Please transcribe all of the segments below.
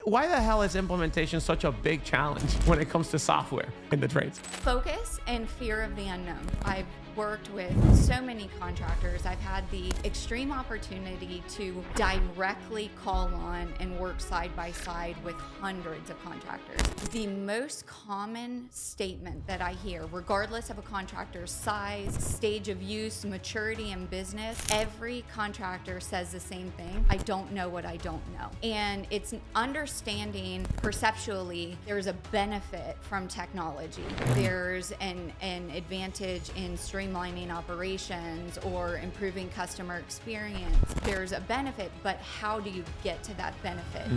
why the hell is implementation such a big challenge when it comes to software in the trades? Focus and fear of the unknown. I've worked with so many contractors. I've had the extreme opportunity to directly call on and work side by side with hundreds of contractors. The most common statement that I hear, regardless of a contractor's size, stage of use, maturity in business, every contractor says the same thing: I don't know what I don't know. And it's understanding perceptually there's a benefit from technology. There's an advantage in streamlining operations or improving customer experience. There's a benefit, but how do you get to that benefit?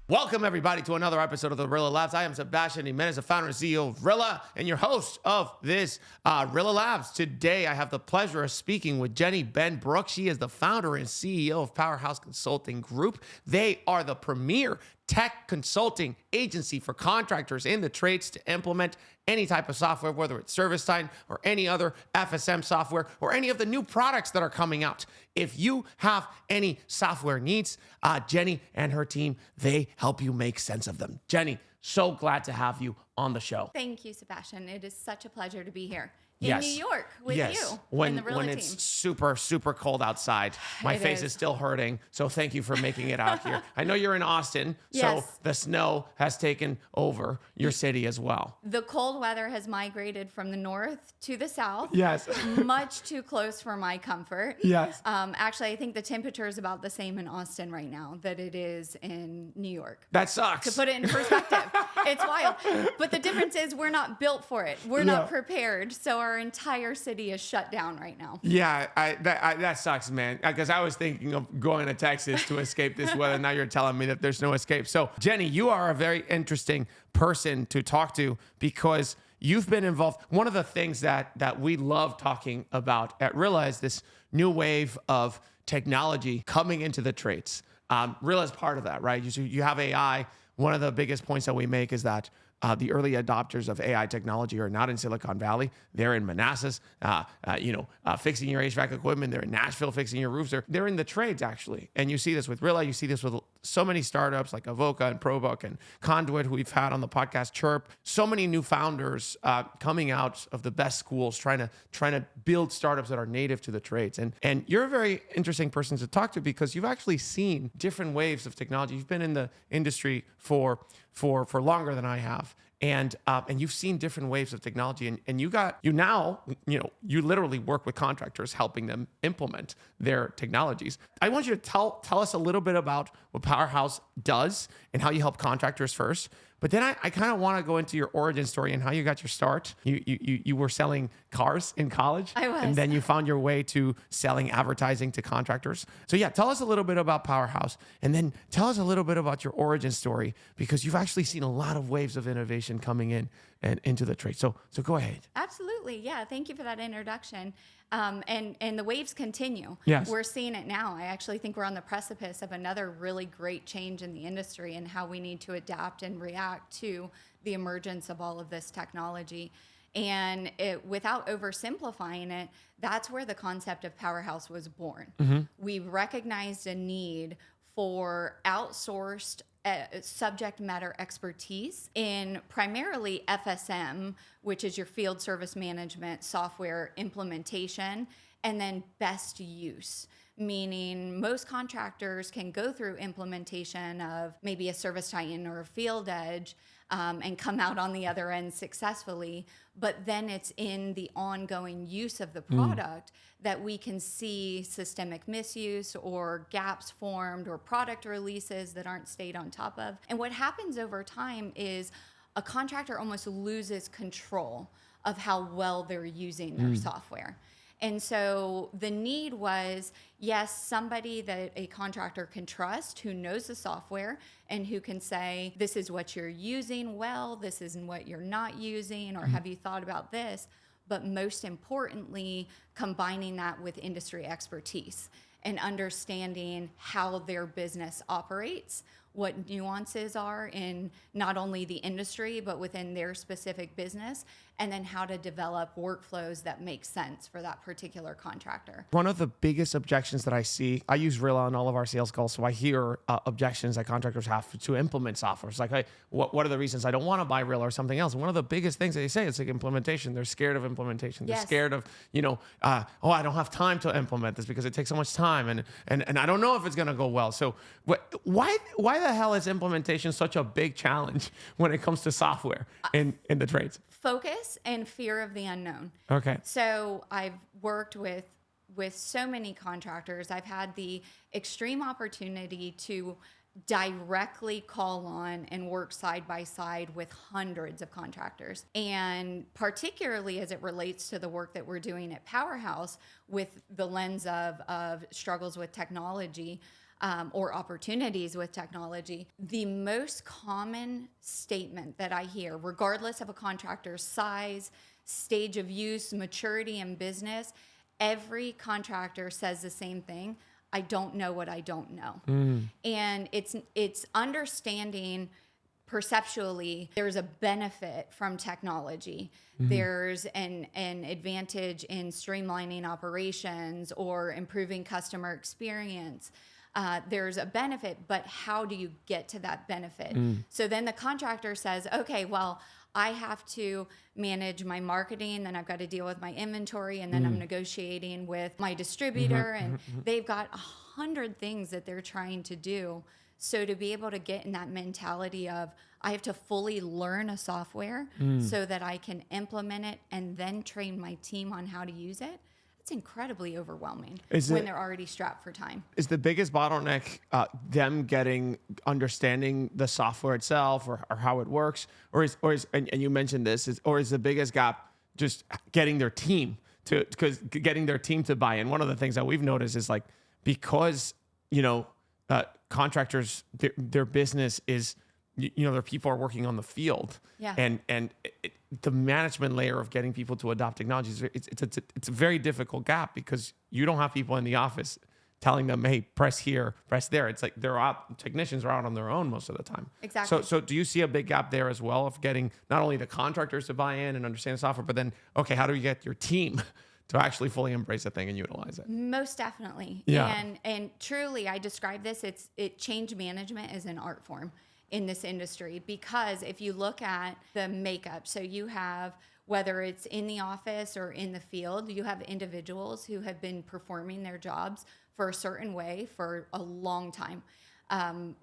Welcome, everybody, to another episode of the Rilla Labs. I am Sebastian Jimenez, the founder and CEO of Rilla, and your host of this Rilla Labs. Today, I have the pleasure of speaking with Jenny Benbrook. She is the founder and CEO of Powerhouse Consulting Group. They are the premier tech consulting agency for contractors in the trades to implement any type of software, whether it's ServiceTitan or any other FSM software or any of the new products that are coming out. If you have any software needs, Jenny and her team, they help you make sense of them. Jenny, so glad to have you on the show. Thank you, Sebastian. It is such a pleasure to be here in New York with you when and the Rilla when team. it's super cold outside. My face is still hurting, so thank you for making it out here. I know you're in Austin, so the snow has taken over your city as well. The cold weather has migrated from the north to the south. Yes. Much too close for my comfort. Yes. Actually, I think the temperature is about the same in Austin right now that it is in New York. That sucks. To put it in perspective, it's wild. But the difference is we're not built for it. We're not prepared. So our entire city is shut down right now. Yeah, that sucks, man. Because I was thinking of going to Texas to escape this weather. Now you're telling me that there's no escape. So, Jenny, you are a very interesting person to talk to because you've been involved. One of the things that we love talking about at Rilla is this new wave of technology coming into the trades. Rilla is part of that, right? You have AI. One of the biggest points that we make is that the early adopters of AI technology are not in Silicon Valley. They're in Manassas, fixing your HVAC equipment. They're in Nashville fixing your roofs. They're in the trades, actually. And you see this with Rilla. You see this with so many startups like Avoca and ProBook and Conduit, who we've had on the podcast, Chirp. So many new founders coming out of the best schools trying to build startups that are native to the trades. And you're a very interesting person to talk to because you've actually seen different waves of technology. You've been in the industry for longer than I have. And you've seen different waves of technology, and you literally work with contractors helping them implement their technologies. I want you to tell us a little bit about what Powerhouse does and how you help contractors first. But then I kind of want to go into your origin story and how you got your start. You were selling cars in college. I was. And then you found your way to selling advertising to contractors. So yeah, tell us a little bit about Powerhouse and then tell us a little bit about your origin story because you've actually seen a lot of waves of innovation coming in and into the trade. So go ahead. Absolutely. Yeah. Thank you for that introduction. And the waves continue. Yes. We're seeing it now. I actually think we're on the precipice of another really great change in the industry and how we need to adapt and react to the emergence of all of this technology. And without oversimplifying it, that's where the concept of Powerhouse was born. Mm-hmm. We recognized a need for outsourced subject matter expertise in primarily FSM, which is your field service management software implementation, and then best use, meaning most contractors can go through implementation of maybe a ServiceTitan or a Field Edge and come out on the other end successfully, but then it's in the ongoing use of the product that we can see systemic misuse or gaps formed or product releases that aren't stayed on top of. And what happens over time is a contractor almost loses control of how well they're using their software. And so the need was, yes, somebody that a contractor can trust, who knows the software and who can say, this is what you're using well, this isn't what you're not using, or have you thought about this? But most importantly, combining that with industry expertise and understanding how their business operates, what nuances are in not only the industry, but within their specific business, and then how to develop workflows that make sense for that particular contractor. One of the biggest objections that I see, I use Rilla on all of our sales calls, so I hear objections that contractors have to implement software. It's like, hey, what are the reasons I don't want to buy Rilla or something else? And one of the biggest things that they say is like implementation. They're scared of implementation. They're scared of, I don't have time to implement this because it takes so much time, and I don't know if it's going to go well. So why the hell is implementation such a big challenge when it comes to software in the trades? Focus and fear of the unknown. Okay. So I've worked with so many contractors. I've had the extreme opportunity to directly call on and work side by side with hundreds of contractors. And particularly as it relates to the work that we're doing at Powerhouse with the lens of struggles with technology, or opportunities with technology, the most common statement that I hear, regardless of a contractor's size, stage of use, maturity in business, every contractor says the same thing: I don't know what I don't know. And it's understanding perceptually there's a benefit from technology. There's an advantage in streamlining operations or improving customer experience. There's a benefit, but how do you get to that benefit? So then the contractor says, okay, well, I have to manage my marketing, then I've got to deal with my inventory, and then I'm negotiating with my distributor, and they've got 100 things that they're trying to do. So to be able to get in that mentality of, I have to fully learn a software so that I can implement it and then train my team on how to use it, it's incredibly overwhelming when they're already strapped for time. Is the biggest bottleneck them understanding the software itself or how it works, or is and you mentioned this, is the biggest gap just getting their team to buy in? One of the things that we've noticed is, like, because contractors, their business is, their people are working on the field, and the management layer of getting people to adopt technology it's a very difficult gap, because you don't have people in the office telling them, hey, press here, press there. It's like technicians are out on their own most of the time. Exactly. So do you see a big gap there as well of getting not only the contractors to buy in and understand the software, but then, okay, how do you get your team to actually fully embrace the thing and utilize it? Most definitely. Yeah. And truly, I describe this, change management is an art form in this industry, because if you look at the makeup, so you have, whether it's in the office or in the field, you have individuals who have been performing their jobs for a certain way for a long time.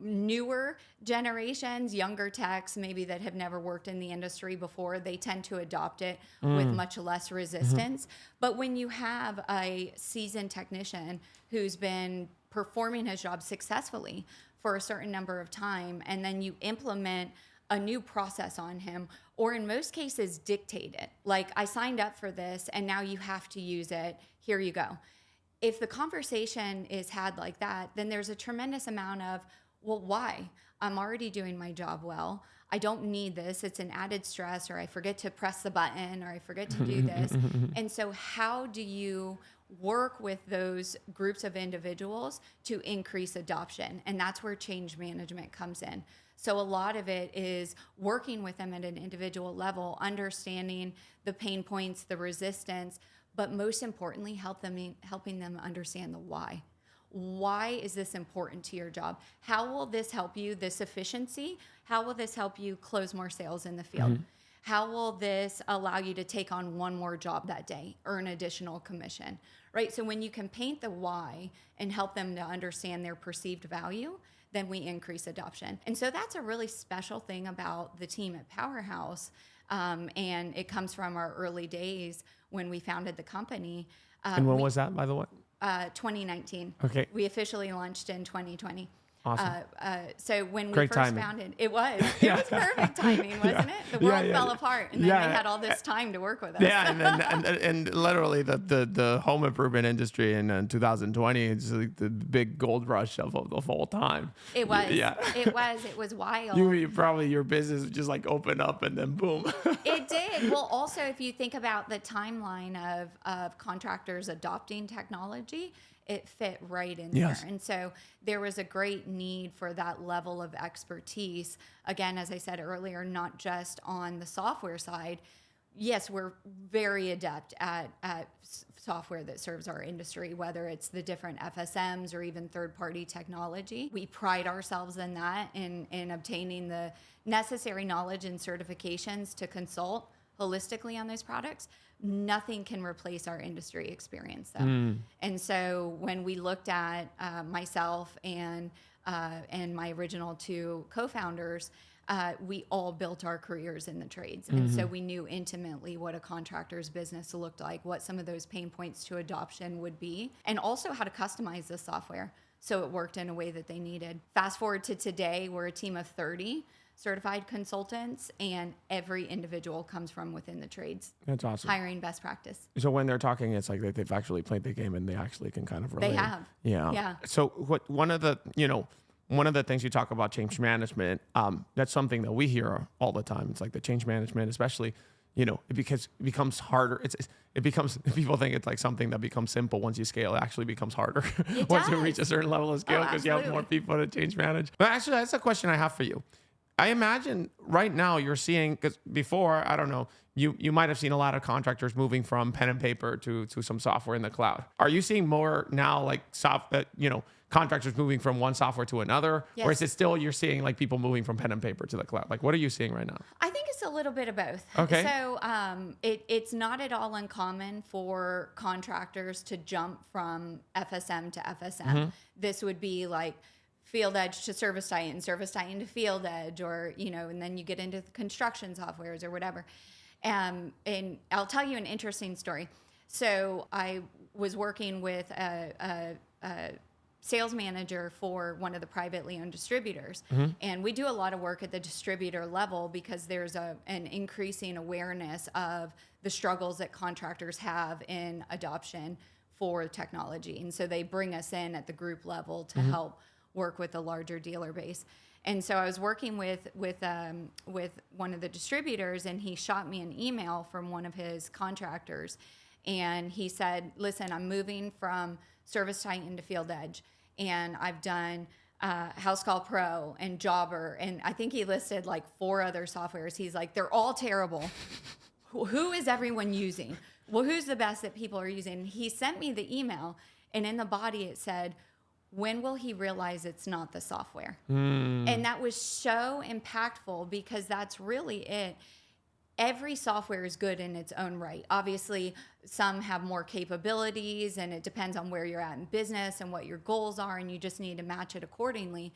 Newer generations, younger techs, maybe that have never worked in the industry before, they tend to adopt it with much less resistance. But when you have a seasoned technician who's been performing his job successfully for a certain number of time, and then you implement a new process on him, or in most cases dictate it. Like, I signed up for this and now you have to use it. Here you go. If the conversation is had like that, then there's a tremendous amount of, well, why? I'm already doing my job well. I don't need this. It's an added stress, or I forget to press the button, or I forget to do this. And so how do you work with those groups of individuals to increase adoption? And that's where change management comes in. So a lot of it is working with them at an individual level, understanding the pain points, the resistance, but most importantly, helping them understand the why. Why is this important to your job? How will this help you, this efficiency? How will this help you close more sales in the field? How will this allow you to take on one more job that day, earn additional commission, right? So when you can paint the why and help them to understand their perceived value, then we increase adoption. And so that's a really special thing about the team at Powerhouse. And it comes from our early days when we founded the company. And when was that, by the way? 2019. Okay. We officially launched in 2020. Awesome. So when we Great first timing. founded, it was perfect timing, wasn't it? The world fell apart, and then we had all this time to work with us. Yeah, and literally the home improvement industry in 2020 is like the big gold rush of the whole time. It was. Yeah. It was wild. Your business just like opened up and then boom. It did. Well, also, if you think about the timeline of contractors adopting technology, it fit right in there. And so there was a great need for that level of expertise. Again, as I said earlier, not just on the software side, yes, we're very adept at software that serves our industry, whether it's the different FSMs or even third-party technology. We pride ourselves in that, in obtaining the necessary knowledge and certifications to consult holistically on those products. Nothing can replace our industry experience, though. And so when we looked at myself and my original two co-founders, we all built our careers in the trades. And so we knew intimately what a contractor's business looked like, what some of those pain points to adoption would be, and also how to customize the software so it worked in a way that they needed. Fast forward to today, we're a team of 30 certified consultants, and every individual comes from within the trades. That's awesome. Hiring best practice. So when they're talking, it's like they've actually played the game and they actually can kind of relate. They have. Yeah. So one of the things you talk about change management, that's something that we hear all the time. It's like the change management, especially, it becomes harder. People think it's like something that becomes simple once you scale. It actually becomes harder once you reach a certain level of scale because you have more people to change manage. But actually, that's a question I have for you. I imagine right now you're seeing, because before, I don't know, you might have seen a lot of contractors moving from pen and paper to some software in the cloud. Are you seeing more now like contractors moving from one software to another? Yes. Or is it still you're seeing like people moving from pen and paper to the cloud? Like, what are you seeing right now? I think it's a little bit of both. Okay. So it's not at all uncommon for contractors to jump from FSM to FSM. This would be like Field Edge to Service Titan, Service Titan to Field Edge, or, and then you get into construction softwares or whatever. And I'll tell you an interesting story. So I was working with a sales manager for one of the privately owned distributors. And we do a lot of work at the distributor level because there's an increasing awareness of the struggles that contractors have in adoption for technology. And so they bring us in at the group level to help work with a larger dealer base. And so I was working with one of the distributors, and he shot me an email from one of his contractors. And he said, listen, I'm moving from Service Titan to Field Edge, and I've done House Call Pro and Jobber, and I think he listed like 4 other softwares. He's like, they're all terrible. Who is everyone using? Well, who's the best that people are using? And he sent me the email, and in the body it said, when will he realize it's not the software? And that was so impactful because that's really it. Every software is good in its own right. Obviously, some have more capabilities, and it depends on where you're at in business and what your goals are, and you just need to match it accordingly.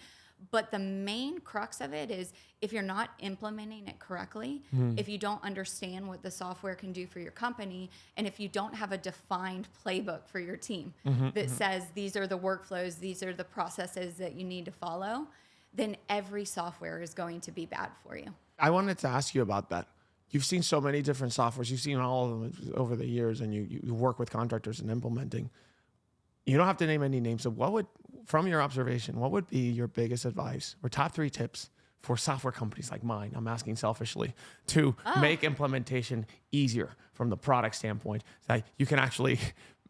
But the main crux of it is if you're not implementing it correctly, if you don't understand what the software can do for your company, and if you don't have a defined playbook for your team that says these are the workflows, these are the processes that you need to follow, then every software is going to be bad for you. I wanted to ask you about that. You've seen so many different softwares. You've seen all of them over the years, and you work with contractors in implementing. You don't have to name any names. So from your observation, what would be your biggest advice or top 3 tips for software companies like mine? I'm asking selfishly to make implementation easier from the product standpoint, that you can actually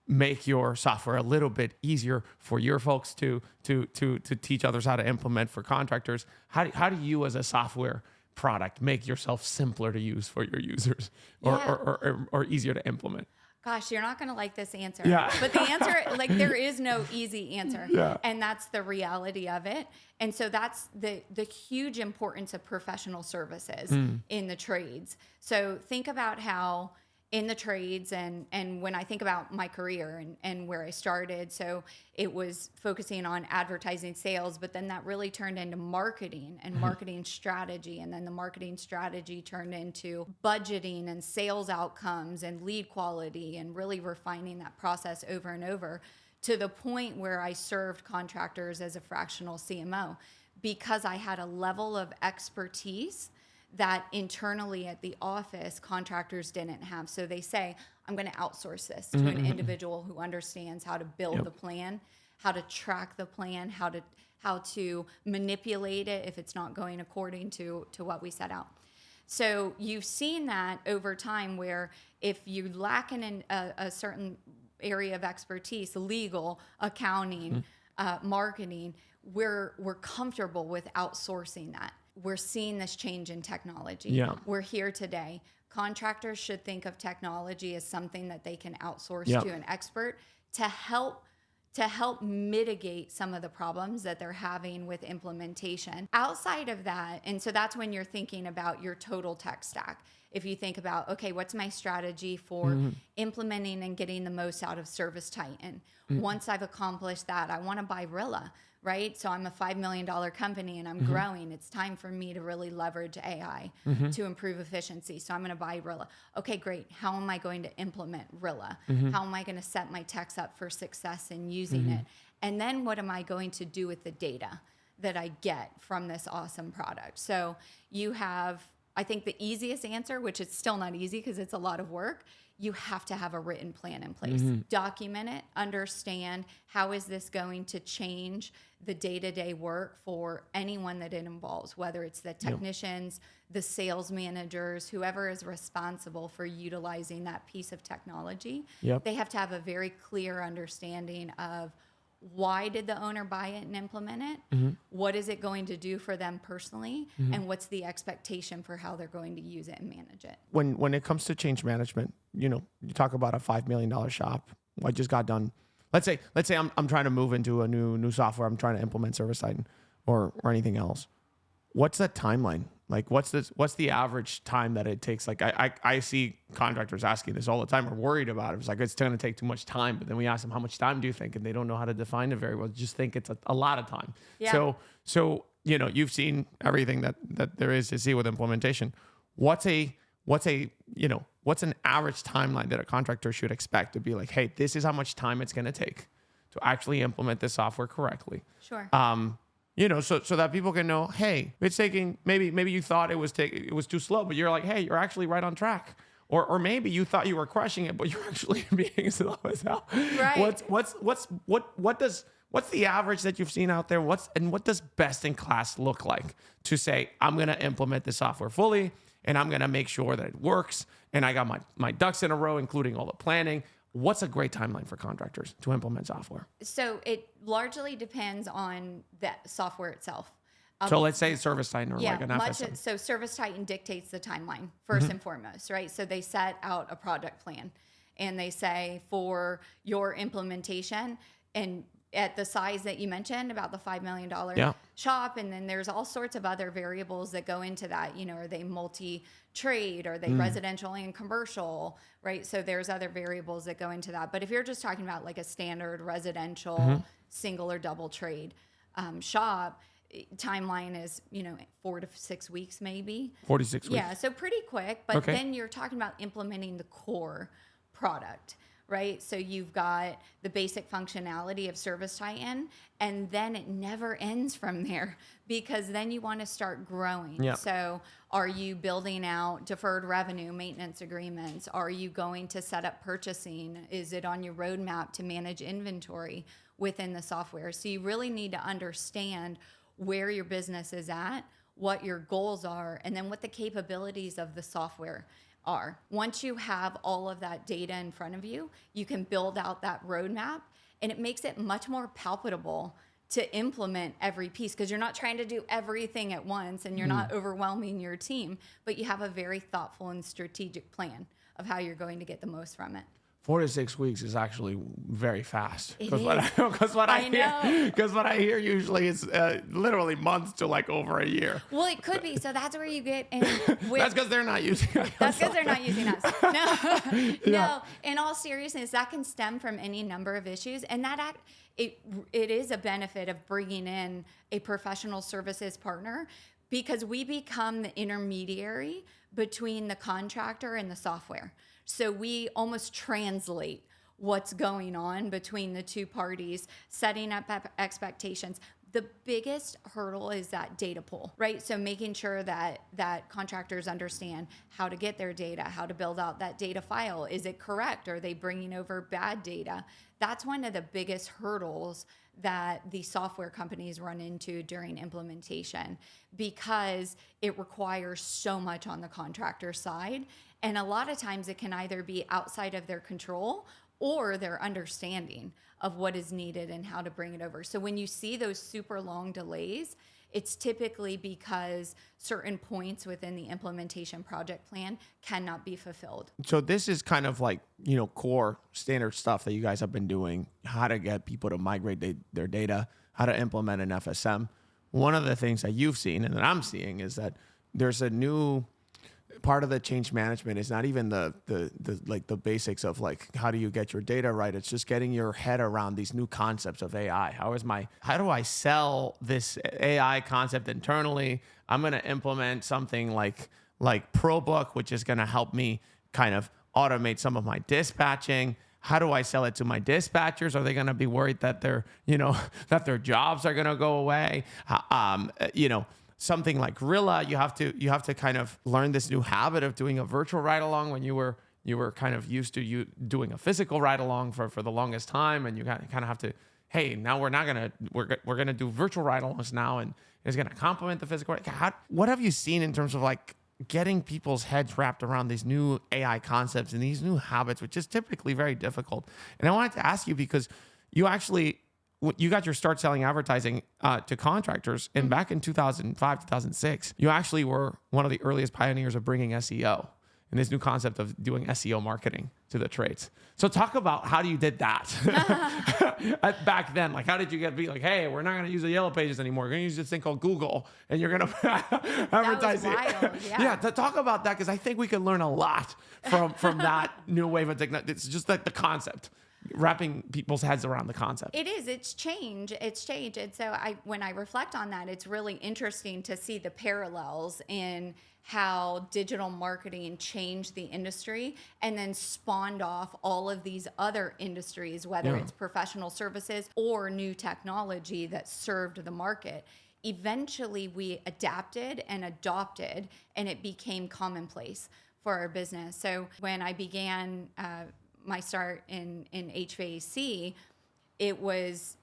make your software a little bit easier for your folks to teach others how to implement for contractors. How do you as a software product make yourself simpler to use for your users or easier to implement? Gosh, you're not going to like this answer. Yeah. But the answer, like, there is no easy answer. Yeah. And that's the reality of it. And so that's the huge importance of professional services in the trades. So think about how in the trades, and when I think about my career and where I started, so it was focusing on advertising sales, but then that really turned into marketing and marketing strategy, and then the marketing strategy turned into budgeting and sales outcomes and lead quality, and really refining that process over and over to the point where I served contractors as a fractional CMO because I had a level of expertise that internally at the office contractors didn't have. So they say, I'm going to outsource this to an individual who understands how to build the plan, how to track the plan, how to manipulate it if it's not going according to what we set out. So you've seen that over time where if you lack in a certain area of expertise, legal, accounting, marketing, we're comfortable with outsourcing that. We're seeing this change in technology. Yeah. We're here today. contractors should think of technology as something that they can outsource Yep. to an expert to help mitigate some of the problems that they're having with implementation. Outside of that, and so that's when you're thinking about your total tech stack. If you think about, okay, what's my strategy for implementing and getting the most out of ServiceTitan? Once I've accomplished that, I want to buy Rilla, right? So I'm a $5 million company and I'm growing. It's time for me to really leverage AI to improve efficiency. So I'm going to buy Rilla. Okay, great. How am I going to implement Rilla? How am I going to set my techs up for success in using it? And then what am I going to do with the data that I get from this awesome product? So you have, I think the easiest answer, which is still not easy because it's a lot of work, you have to have a written plan in place. Document it, understand how is this going to change the day-to-day work for anyone that it involves, whether it's the technicians, the sales managers, whoever is responsible for utilizing that piece of technology. They have to have a very clear understanding of why did the owner buy it and implement it? What is it going to do for them personally? And what's the expectation for how they're going to use it and manage it? When it comes to change management, you talk about a $5 million shop. I just got done. Let's say I'm trying to move into a new software. I'm trying to implement ServiceTitan or anything else. What's that timeline? Like, what's the average time that it takes? Like, I see contractors asking this all the time, or worried about it. It's like, it's going to take too much time. But then we ask them, how much time do you think? And they don't know how to define it very well. Just think it's a lot of time. Yeah. So you've seen everything that there is to see with implementation. What's an average timeline that a contractor should expect to be like, hey, this is how much time it's going to take to actually implement this software correctly? Sure. So that people can know, hey, it's taking, maybe you thought it was too slow, but you're like, hey, you're actually right on track. Or maybe you thought you were crushing it, but you're actually being slow as hell. Right. What's the average that you've seen out there? What does best in class look like to say, I'm going to implement the software fully and I'm going to make sure that it works and I got my ducks in a row, including all the planning. What's a great timeline for contractors to implement software? So it largely depends on the software itself. So let's say ServiceTitan or like an FSM. So ServiceTitan dictates the timeline first and foremost, right? So they set out a project plan and they say for your implementation and at the size that you mentioned about the $5 million shop. And then there's all sorts of other variables that go into that. Are they multi-trade? Are they residential and commercial? Right. So there's other variables that go into that. But if you're just talking about like a standard residential single or double trade shop, timeline is 4 to 6 weeks, maybe 46 weeks. Yeah. So pretty quick. But then you're talking about implementing the core product. Right. So you've got the basic functionality of ServiceTitan, and then it never ends from there because then you want to start growing. Yeah. So are you building out deferred revenue maintenance agreements? Are you going to set up purchasing? Is it on your roadmap to manage inventory within the software? So you really need to understand where your business is at, what your goals are, and then what the capabilities of the software are. Once you have all of that data in front of you, you can build out that roadmap, and it makes it much more palpable to implement every piece because you're not trying to do everything at once and you're not overwhelming your team, but you have a very thoughtful and strategic plan of how you're going to get the most from it. 4 to 6 weeks is actually very fast. It Because what I hear usually is literally months to like over a year. Well, it could be. So that's where you get in. That's because they're not using us. That's because they're not using us. No. In all seriousness, that can stem from any number of issues, and it is a benefit of bringing in a professional services partner because we become the intermediary between the contractor and the software. So we almost translate what's going on between the two parties, setting up expectations. The biggest hurdle is that data pool, right? So making sure that contractors understand how to get their data, how to build out that data file. Is it correct? Are they bringing over bad data? That's one of the biggest hurdles that the software companies run into during implementation because it requires so much on the contractor side. And a lot of times it can either be outside of their control or their understanding of what is needed and how to bring it over. So when you see those super long delays, it's typically because certain points within the implementation project plan cannot be fulfilled. So this is kind of like, core standard stuff that you guys have been doing, how to get people to migrate their data, how to implement an FSM. One of the things that you've seen and that I'm seeing is that there's a new part of the change management is not even the basics of like, how do you get your data right? It's just getting your head around these new concepts of AI. How do I sell this AI concept internally? I'm going to implement something like ProBook, which is going to help me kind of automate some of my dispatching. How do I sell it to my dispatchers? Are they going to be worried that that their jobs are going to go away? Something like Rilla, you have to kind of learn this new habit of doing a virtual ride along when you were kind of used to you doing a physical ride along for the longest time, and you kind of have to, hey, now we're gonna do virtual ride alongs now, and it's gonna complement the physical. What have you seen in terms of like getting people's heads wrapped around these new AI concepts and these new habits, which is typically very difficult? And I wanted to ask you because you got your start selling advertising to contractors, and back in 2005, 2006, you actually were one of the earliest pioneers of bringing SEO and this new concept of doing SEO marketing to the trades. So talk about how you did that back then. Like, how did you be like, hey, we're not going to use the yellow pages anymore. We're going to use this thing called Google, and you're going to advertise it. Wild, Yeah, to talk about that, because I think we can learn a lot from that new wave of technology. It's just like the concept. Wrapping people's heads around the concept. It is. It's changed. And so when I reflect on that, it's really interesting to see the parallels in how digital marketing changed the industry and then spawned off all of these other industries, whether it's professional services or new technology that served the market. Eventually, we adapted and adopted, and it became commonplace for our business. So when I began my start in HVAC, it was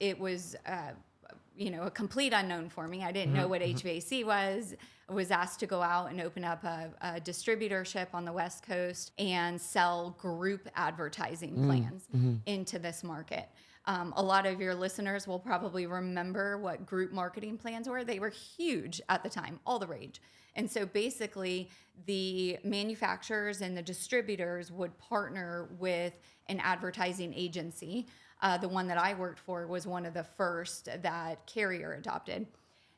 a complete unknown for me. I didn't know what HVAC was. I was asked to go out and open up a distributorship on the West Coast and sell group advertising plans into this market. A lot of your listeners will probably remember what group marketing plans were. They were huge at the time, all the rage. And so basically, the manufacturers and the distributors would partner with an advertising agency. The one that I worked for was one of the first that Carrier adopted.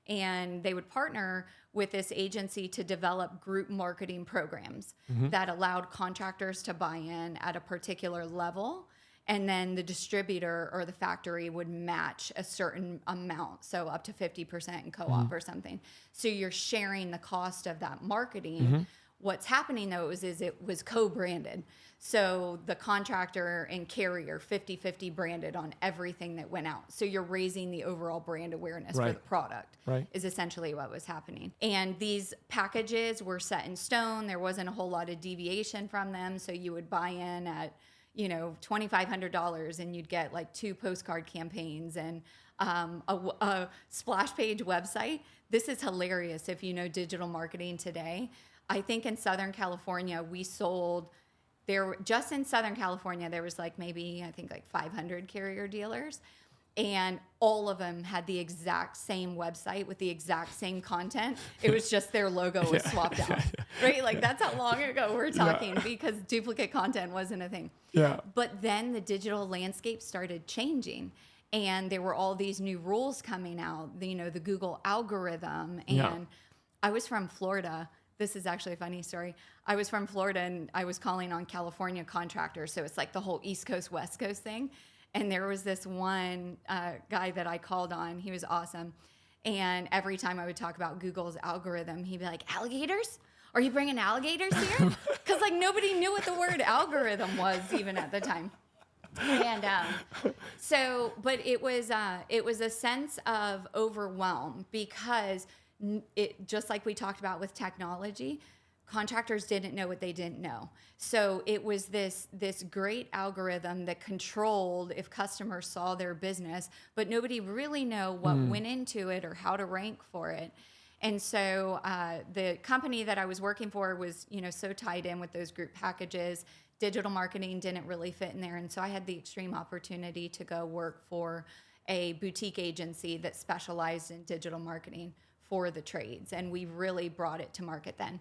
And they would partner with this agency to develop group marketing programs that allowed contractors to buy in at a particular level. And then the distributor or the factory would match a certain amount, so up to 50% in co-op or something. So you're sharing the cost of that marketing. What's happening, though, is it was co-branded. So the contractor and Carrier 50-50 branded on everything that went out. So you're raising the overall brand awareness for the product, is essentially what was happening. And these packages were set in stone. There wasn't a whole lot of deviation from them. So you would buy in at $2,500 and you'd get like 2 postcard campaigns and a splash page website. This is hilarious if you know digital marketing today. I think in Southern California, just in Southern California, there was maybe 500 Carrier dealers. And all of them had the exact same website with the exact same content. It was just their logo was swapped out, right? Like that's how long ago we're talking because duplicate content wasn't a thing. Yeah. But then the digital landscape started changing and there were all these new rules coming out, the Google algorithm. And I was from Florida. This is actually a funny story. I was from Florida and I was calling on California contractors. So it's like the whole East Coast, West Coast thing. And there was this one guy that I called on. He was awesome. And every time I would talk about Google's algorithm, he'd be like, alligators? Are you bringing alligators here? Because nobody knew what the word algorithm was even at the time. And but it was a sense of overwhelm because it, just like we talked about with technology, contractors didn't know what they didn't know. So it was this great algorithm that controlled if customers saw their business, but nobody really knew what went into it or how to rank for it. And so the company that I was working for was, so tied in with those group packages. Digital marketing didn't really fit in there. And so I had the extreme opportunity to go work for a boutique agency that specialized in digital marketing for the trades. And we really brought it to market then.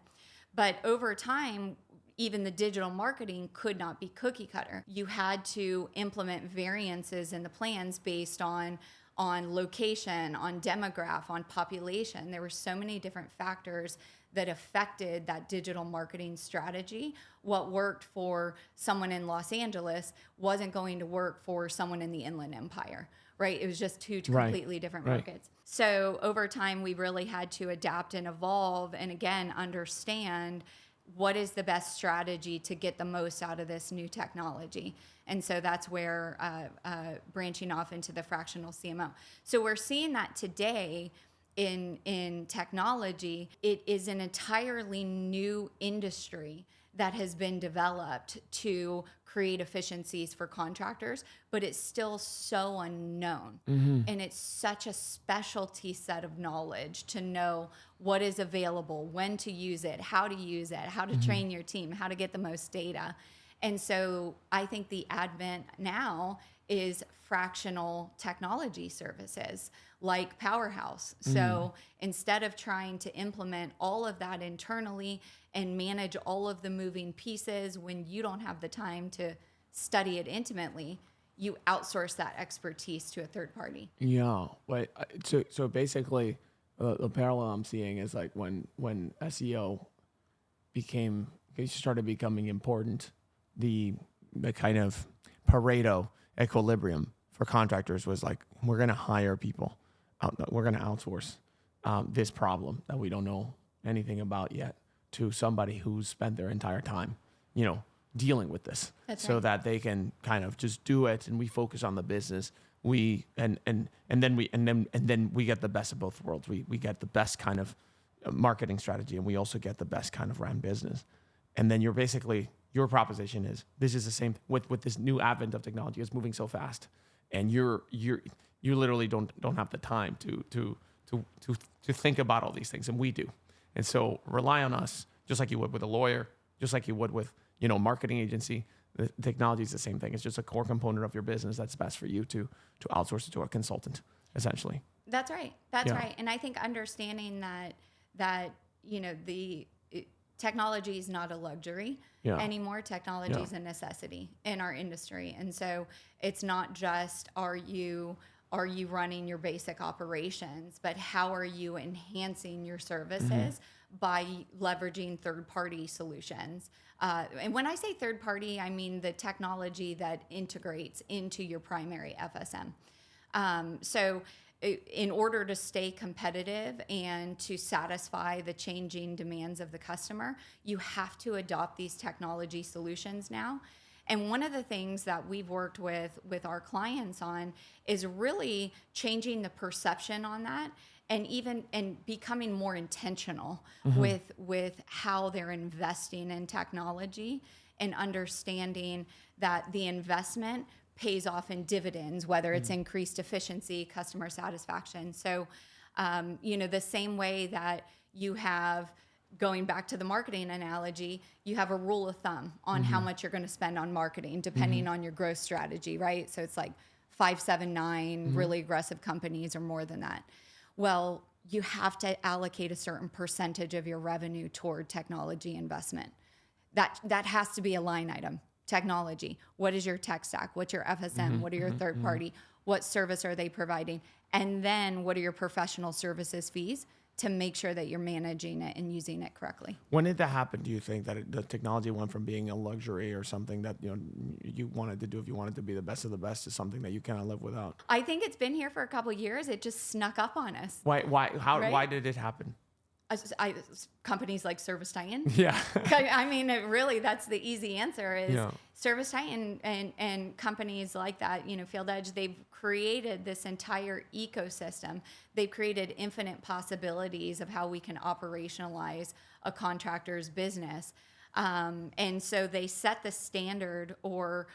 But over time, even the digital marketing could not be cookie cutter. You had to implement variances in the plans based on location, on demograph, on population. There were so many different factors that affected that digital marketing strategy. What worked for someone in Los Angeles wasn't going to work for someone in the Inland Empire, right? It was just two completely different markets. So over time, we really had to adapt and evolve, and again, understand what is the best strategy to get the most out of this new technology. And so that's where branching off into the fractional CMO. So we're seeing that today in technology. It is an entirely new industry that has been developed to create efficiencies for contractors, but it's still so unknown. And it's such a specialty set of knowledge to know what is available, when to use it, how to train your team, how to get the most data. And so I think the advent now is fractional technology services like Powerhouse. So instead of trying to implement all of that internally and manage all of the moving pieces when you don't have the time to study it intimately, you outsource that expertise to a third party. Yeah. But so basically, the parallel I'm seeing is like when SEO started becoming important, the kind of Pareto equilibrium for contractors was like, we're going to hire people. We're going to outsource this problem that we don't know anything about yet to somebody who's spent their entire time, dealing with this. That's so right. that they can kind of just do it, and we focus on the business. And then we get the best of both worlds. We get the best kind of marketing strategy, and we also get the best kind of ran business. And then your proposition is, this is the same with this new advent of technology. It's moving so fast, and you literally don't have the time to think about all these things, and we do. And so rely on us, just like you would with a lawyer, just like you would with marketing agency. The technology is the same thing. It's just a core component of your business that's best for you to outsource it to a consultant, essentially. That's right. That's right. And I think understanding that the technology is not a luxury anymore. Technology is a necessity in our industry. And so it's not just are you running your basic operations, but how are you enhancing your services by leveraging third-party solutions? And when I say third-party, I mean the technology that integrates into your primary FSM. So in order to stay competitive and to satisfy the changing demands of the customer, you have to adopt these technology solutions now. And one of the things that we've worked with our clients on is really changing the perception on that, and becoming more intentional with how they're investing in technology, and understanding that the investment pays off in dividends, whether it's increased efficiency, customer satisfaction. So, the same way that you have, going back to the marketing analogy, you have a rule of thumb on how much you're going to spend on marketing, depending on your growth strategy, right? So it's like 5, 7, 9 really aggressive companies or more than that. Well, you have to allocate a certain percentage of your revenue toward technology investment. That has to be a line item. Technology. What is your tech stack? What's your FSM? What are your third party? What service are they providing? And then what are your professional services fees to make sure that you're managing it and using it correctly? When did that happen? Do you think that the technology went from being a luxury or something that you wanted to do if you wanted to be the best of the best to something that you cannot live without? I think it's been here for a couple of years. It just snuck up on us. Why did it happen? Companies like ServiceTitan. Yeah. I mean, that's the easy answer is ServiceTitan and companies like that, Field Edge, they've created this entire ecosystem. They've created infinite possibilities of how we can operationalize a contractor's business. And so they set the standard or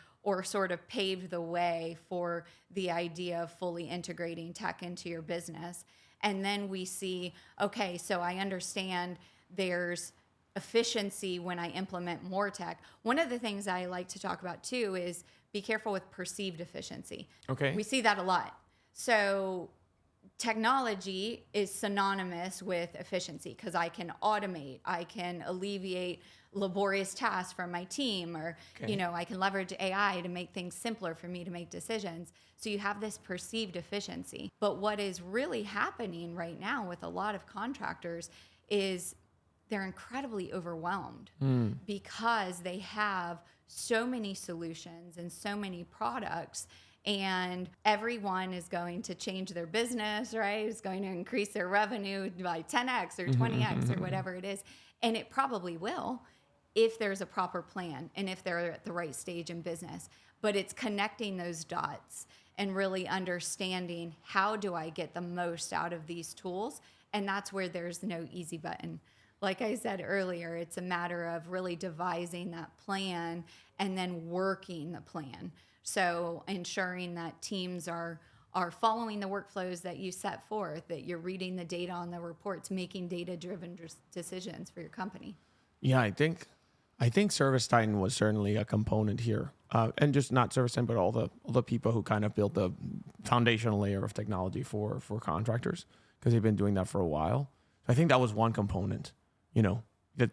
sort of paved the way for the idea of fully integrating tech into your business. And then we see, okay, so I understand there's efficiency when I implement more tech. One of the things I like to talk about too is be careful with perceived efficiency. Okay. We see that a lot. So technology is synonymous with efficiency because I can automate, I can alleviate laborious tasks from my team, or I can leverage AI to make things simpler for me to make decisions. So you have this perceived efficiency. But what is really happening right now with a lot of contractors is they're incredibly overwhelmed because they have so many solutions and so many products, and everyone is going to change their business, right? It's going to increase their revenue by 10x or 20x or whatever it is. And it probably will if there's a proper plan and if they're at the right stage in business. But it's connecting those dots and really understanding, how do I get the most out of these tools? And that's where there's no easy button. Like I said earlier, it's a matter of really devising that plan and then working the plan. So ensuring that teams are following the workflows that you set forth, that you're reading the data on the reports, making data-driven decisions for your company. Yeah, I think ServiceTitan was certainly a component here, and just not ServiceTitan, but all the people who kind of built the foundational layer of technology for contractors, because they've been doing that for a while. I think that was one component. That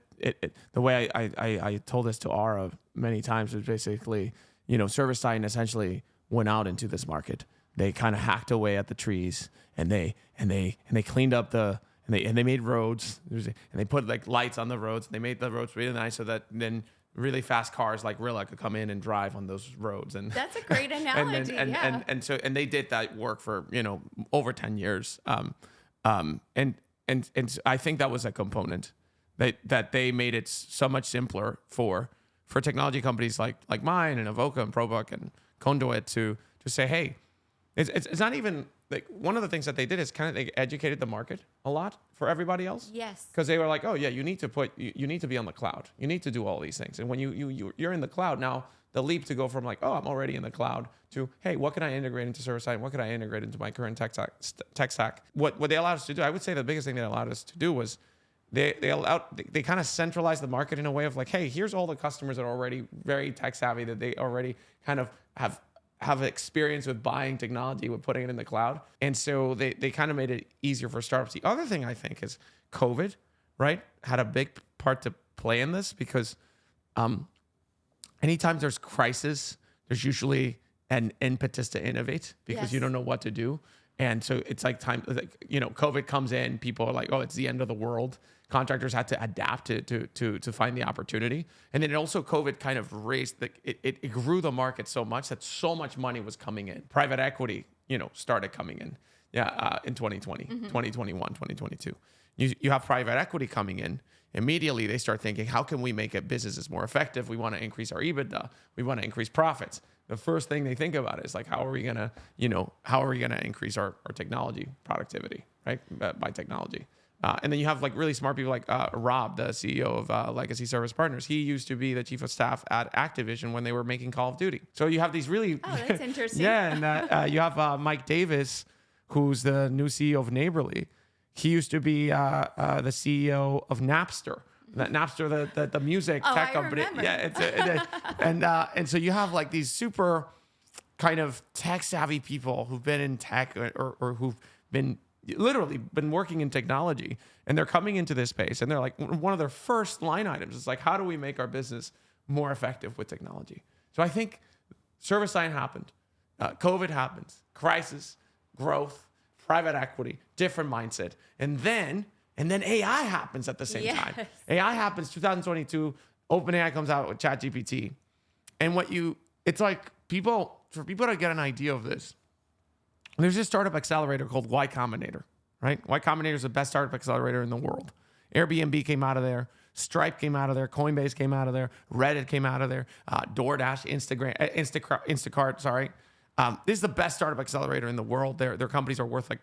the way I told this to Ara many times was basically, ServiceTitan essentially went out into this market. They kind of hacked away at the trees, and they cleaned up and they made roads, and they put like lights on the roads. They made the roads really nice so that then really fast cars like Rilla could come in and drive on those roads. And that's a great analogy. and they did that work for over 10 years. And I think that was a component that they made it so much simpler for technology companies like mine and Avoca and ProBook and Conduit to say, hey, it's not even like, one of the things that they did is kind of they educated the market a lot for everybody else. Yes. Because they were like, oh yeah, you need to be on the cloud. You need to do all these things. And when you're in the cloud now, the leap to go from like, oh, I'm already in the cloud to, hey, what can I integrate into ServiceTitan? What can I integrate into my current tech stack? What they allowed us to do, I would say the biggest thing they allowed us to do was they kind of centralized the market in a way of like, hey, here's all the customers that are already very tech savvy, that they already kind of have experience with buying technology, with putting it in the cloud. And so they kind of made it easier for startups. The other thing I think is COVID, right, had a big part to play in this, because anytime there's crisis, there's usually an impetus to innovate, because you don't know what to do. And so it's like COVID comes in, people are like, oh, it's the end of the world. Contractors had to adapt to find the opportunity. And then also COVID kind of raised, it grew the market so much that so much money was coming in. Private equity, started coming in in 2020, 2021, 2022. You have private equity coming in. Immediately they start thinking, how can we make businesses more effective? We want to increase our EBITDA. We want to increase profits. The first thing they think about is like, how are we gonna increase our technology productivity, right? By technology. And then you have like really smart people like Rob, the CEO of Legacy Service Partners. He used to be the chief of staff at Activision when they were making Call of Duty. So you have these really... Oh, that's interesting. Yeah, and you have Mike Davis, who's the new CEO of Neighborly. He used to be the CEO of Napster. Napster, the music tech company. Remember. Yeah, and so you have like these super kind of tech savvy people who've been in tech or who've been literally been working in technology, and they're coming into this space, and they're like, one of their first line items is like, how do we make our business more effective with technology? So I think ServiceTitan happened, COVID happens, crisis, growth, private equity, different mindset, and then AI happens at the same time. AI happens 2022. OpenAI comes out with ChatGPT, and it's like for people to get an idea of this. There's this startup accelerator called Y Combinator, right? Y Combinator is the best startup accelerator in the world. Airbnb came out of there. Stripe came out of there. Coinbase came out of there. Reddit came out of there. DoorDash, Instacart, sorry. This is the best startup accelerator in the world. Their companies are worth like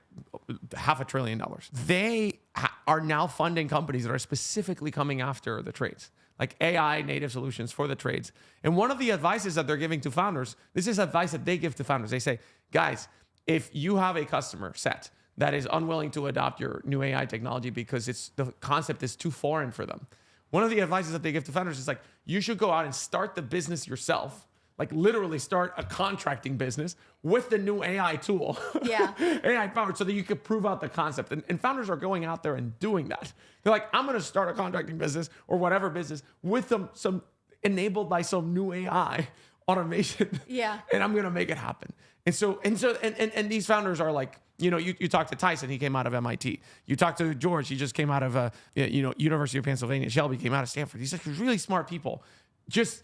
$500 billion. They are now funding companies that are specifically coming after the trades, like AI native solutions for the trades. And one of the advices that they're giving to founders, this is advice that they give to founders. They say, guys, if you have a customer set that is unwilling to adopt your new AI technology because the concept is too foreign for them, one of the advices that they give to founders is like, you should go out and start the business yourself, like literally start a contracting business with the new AI tool. Yeah. AI powered, so that you could prove out the concept. And founders are going out there and doing that. They're like, I'm going to start a contracting business or whatever business with some enabled by some new AI automation. Yeah. And I'm going to make it happen. And these founders are like, you talk to Tyson, he came out of MIT. You talk to George, he just came out of University of Pennsylvania. Shelby came out of Stanford. These like really smart people, just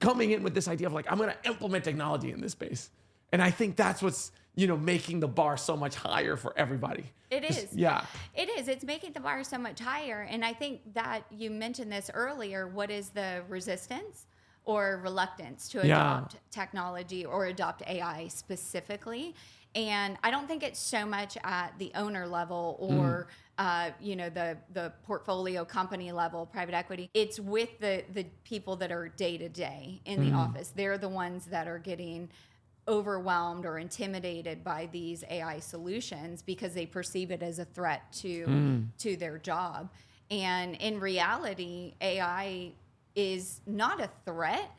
coming in with this idea of like, I'm going to implement technology in this space. And I think that's what's making the bar so much higher for everybody. It is. Yeah. It is. It's making the bar so much higher. And I think that you mentioned this earlier. What is the resistance or reluctance to adopt technology or adopt AI specifically? And I don't think it's so much at the owner level or the portfolio company level, private equity. It's with the people that are day to day in the office. They're the ones that are getting overwhelmed or intimidated by these AI solutions because they perceive it as a threat to their job. And in reality, AI is not a threat.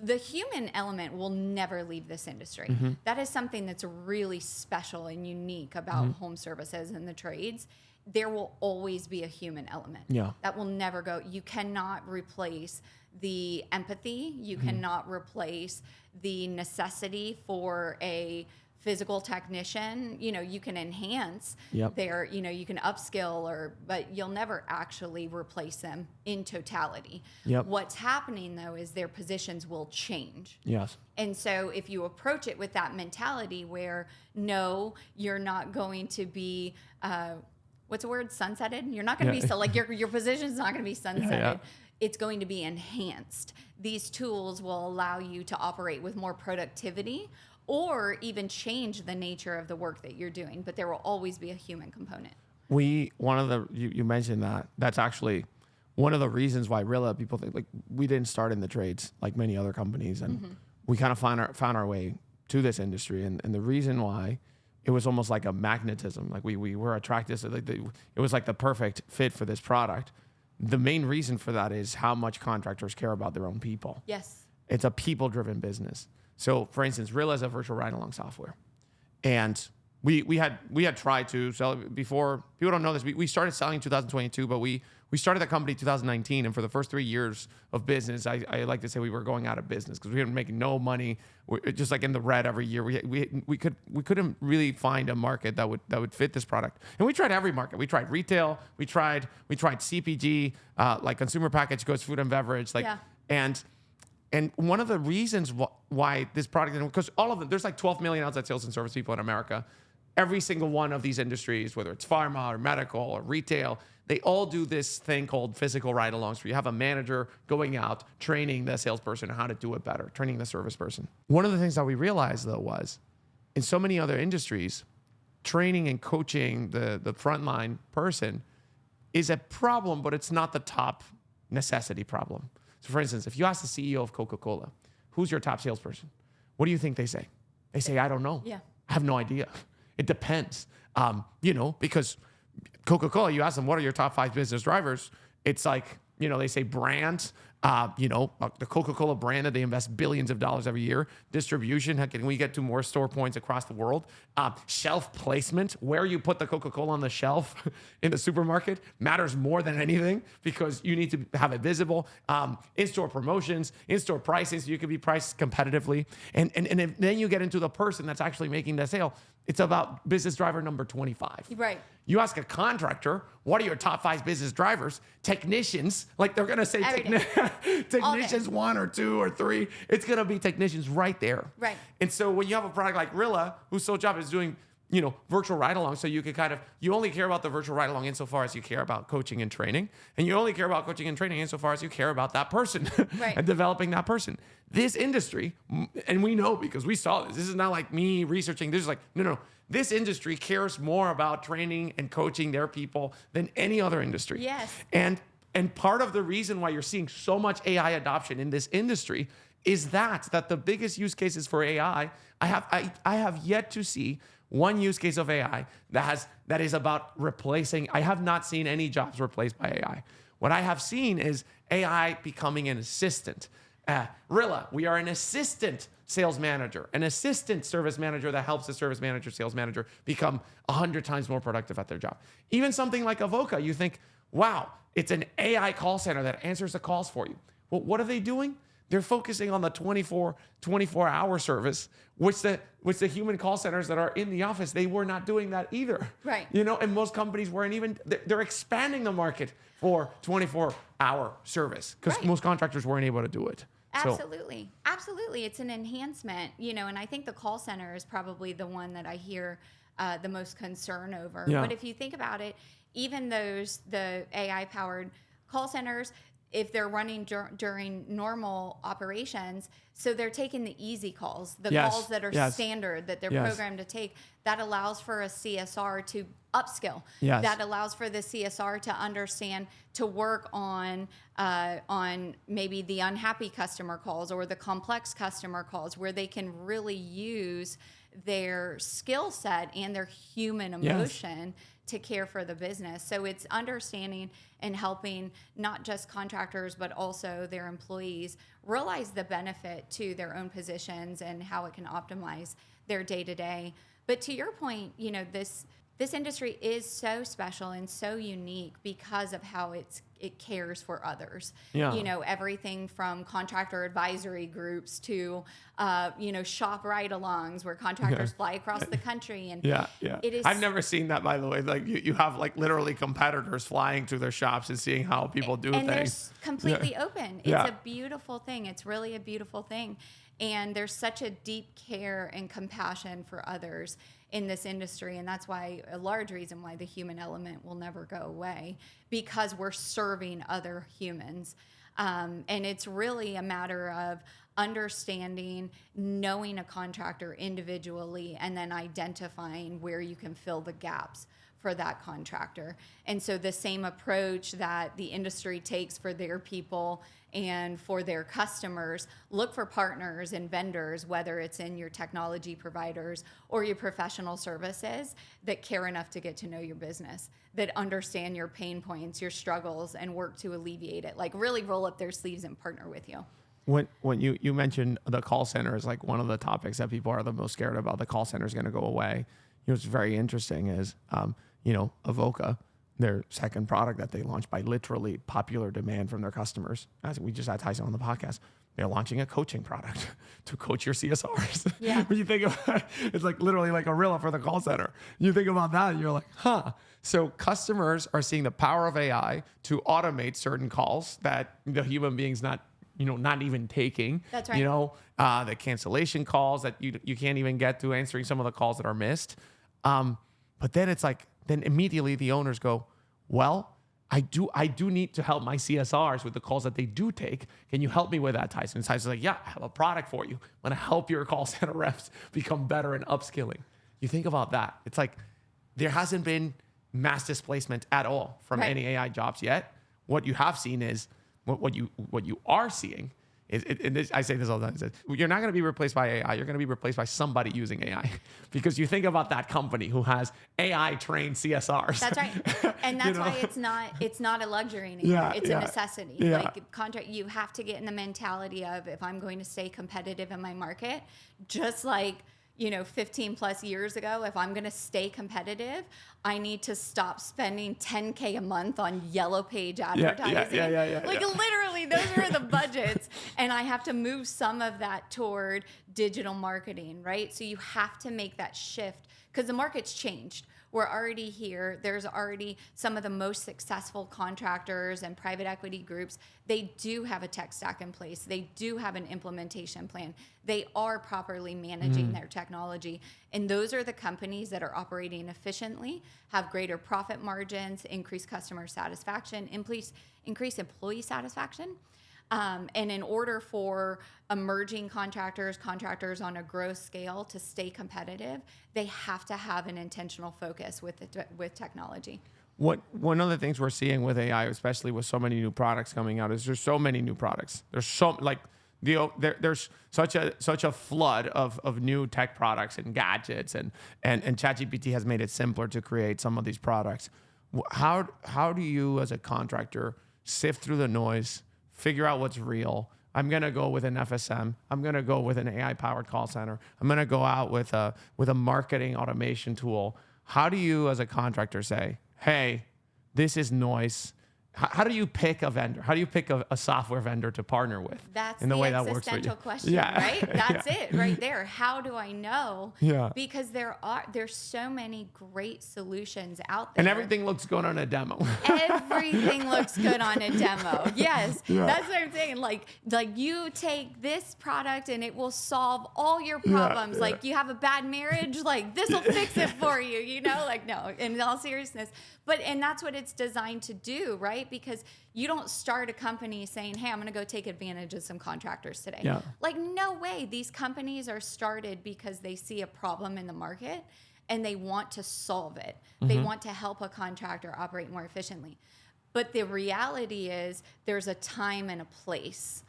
The human element will never leave this industry. That is something that's really special and unique about home services and the trades. There will always be a human element. Yeah. That will never go. You cannot replace the empathy. You cannot replace the necessity for a physical technician. You can enhance their, you can upskill but you'll never actually replace them in totality. What's happening though is their positions will change. Yes. And so if you approach it with that mentality where no, you're not going to be, what's the word? Sunsetted? You're not going to be, so like your position's not going to be sunsetted. Yeah. It's going to be enhanced. These tools will allow you to operate with more productivity or even change the nature of the work that you're doing, but there will always be a human component. You mentioned that. That's actually one of the reasons why Rilla, people think like we didn't start in the trades like many other companies, and we kind of found our way to this industry. And the reason why it was almost like a magnetism, like we were attracted to, it was like the perfect fit for this product. The main reason for that is how much contractors care about their own people. Yes. It's a people-driven business. So, for instance, Rilla is a virtual ride-along software, and we had tried to sell it before. People don't know this. We started selling in 2022, but we started the company in 2019, and for the first 3 years of business, I like to say we were going out of business because we were making no money. We're just like in the red every year. We couldn't really find a market that would fit this product, and we tried every market. We tried retail. We tried CPG, like consumer packaged goods, food and beverage, And one of the reasons why this product, because all of them, there's like 12 million outside sales and service people in America. Every single one of these industries, whether it's pharma or medical or retail, they all do this thing called physical ride-alongs, where you have a manager going out, training the salesperson how to do it better, training the service person. One of the things that we realized, though, was in so many other industries, training and coaching the frontline person is a problem, but it's not the top necessity problem. So for instance, if you ask the CEO of Coca-Cola, who's your top salesperson? What do you think they say? They say, I don't know. Yeah. I have no idea. It depends. Because Coca-Cola, you ask them, what are your top 5 business drivers? It's like, they say brand, the Coca-Cola brand that they invest billions of dollars every year. Distribution, how can we get to more store points across the world? Shelf placement, where you put the Coca-Cola on the shelf in the supermarket matters more than anything because you need to have it visible. In-store promotions, in-store pricing, so you can be priced competitively. And then you get into the person that's actually making the sale. It's about business driver number 25. Right. You ask a contractor, what are your top 5 business drivers? Technicians, like they're going to say technicians 1 or 2 or 3. It's going to be technicians right there. Right. And so when you have a product like Rilla, whose sole job is doing, virtual ride-along, so you can you only care about the virtual ride-along insofar as you care about coaching and training. And you only care about coaching and training insofar as you care about that person and developing that person. This industry, and we know because we saw this is not like me researching. This is like, no. This industry cares more about training and coaching their people than any other industry. Yes. And part of the reason why you're seeing so much AI adoption in this industry is that the biggest use cases for AI, I have yet to see one use case of AI that is about replacing. I have not seen any jobs replaced by AI. What I have seen is AI becoming an assistant. Rilla, we are an assistant sales manager, an assistant service manager that helps the service manager, sales manager become 100 times more productive at their job. Even something like Avoca, you think, wow, it's an AI call center that answers the calls for you. Well, what are they doing? They're focusing on the 24-hour service, which the human call centers that are in the office, they were not doing that either. Right. And most companies weren't even, they're expanding the market for 24-hour service because most contractors weren't able to do it. Absolutely. Absolutely. It's an enhancement, and I think the call center is probably the one that I hear the most concern over. Yeah. But if you think about it, even the AI powered call centers, if they're running during normal operations, so they're taking the easy calls, the calls that are standard, that they're programmed to take, that allows for a CSR to upskill. Yes. That allows for the CSR to understand, to work on maybe the unhappy customer calls or the complex customer calls, where they can really use their skill set and their human emotion to care for the business. So it's understanding and helping not just contractors, but also their employees realize the benefit to their own positions and how it can optimize their day-to-day. But to your point, this industry is so special and so unique because of how it cares for others. Yeah. Everything from contractor advisory groups to, shop ride-alongs where contractors fly across the country. And it is. I've never seen that, by the way. Like you have like literally competitors flying to their shops and seeing how people do and things. They're completely open. It's a beautiful thing. It's really a beautiful thing. And there's such a deep care and compassion for others in this industry. And that's why a large reason why the human element will never go away, because we're serving other humans. And it's really a matter of understanding, knowing a contractor individually, and then identifying where you can fill the gaps for that contractor. And so the same approach that the industry takes for their people and for their customers, look for partners and vendors, whether it's in your technology providers or your professional services, that care enough to get to know your business, that understand your pain points, your struggles, and work to alleviate it. Like really roll up their sleeves and partner with you. When you mentioned the call center is like one of the topics that people are the most scared about, the call center is going to go away. What's very interesting is, Avoca, their second product that they launched by literally popular demand from their customers. As we just had Tyson on the podcast, they're launching a coaching product to coach your CSRs. Yeah. When you think about it, it's like literally like a Rilla for the call center. You think about that and you're like, huh. So customers are seeing the power of AI to automate certain calls that the human being's not even taking. That's right. The cancellation calls that you can't even get to, answering some of the calls that are missed. But then it's like, then immediately the owners go, well, I do need to help my CSRs with the calls that they do take. Can you help me with that, Tyson? And Tyson's like, yeah, I have a product for you. I'm going to help your call center reps become better in upskilling. You think about that. It's like there hasn't been mass displacement at all from any AI jobs yet. What you have seen is what you are seeing is, I say this all the time, you're not going to be replaced by AI. You're going to be replaced by somebody using AI, because you think about that company who has AI trained CSRs. That's right. And that's why it's not a luxury anymore. It's a necessity. Yeah. Like you have to get in the mentality of, if I'm going to stay competitive in my market, just like 15 plus years ago, if I'm going to stay competitive, I need to stop spending $10K a month on yellow page advertising. Literally, those are the budgets. And I have to move some of that toward digital marketing, right? So you have to make that shift because the market's changed. We're already here. There's already some of the most successful contractors and private equity groups. They do have a tech stack in place. They do have an implementation plan. They are properly managing their technology. And those are the companies that are operating efficiently, have greater profit margins, increase customer satisfaction, increase employee satisfaction. And in order for emerging contractors on a growth scale to stay competitive, they have to have an intentional focus with technology. One of the things we're seeing with AI, especially with so many new products coming out, is there's so many new products. There's there's such a flood of new tech products and gadgets, and ChatGPT has made it simpler to create some of these products. How do you as a contractor sift through the noise, figure out what's real, I'm going to go with an FSM. I'm going to go with an AI-powered call center. I'm going to go out with a marketing automation tool. How do you, as a contractor, say, hey, this is noise? How do you pick a vendor? How do you pick a software vendor to partner with? That's in the the way that works for you? existential question, right? That's it right there. How do I know? Yeah. Because there's so many great solutions out there. And everything looks good on a demo. Everything looks good on a demo. Yes, Yeah. that's what I'm saying. Like you take this product and it will solve all your problems. Yeah. Like you have a bad marriage, like this will fix it for you. Like no, in all seriousness. And that's what it's designed to do, right? Because you don't start a company saying, hey, I'm going to go take advantage of some contractors today. Yeah. Like, no way. These companies are started because they see a problem in the market and they want to solve it. They want to help a contractor operate more efficiently. But the reality is there's a time and a place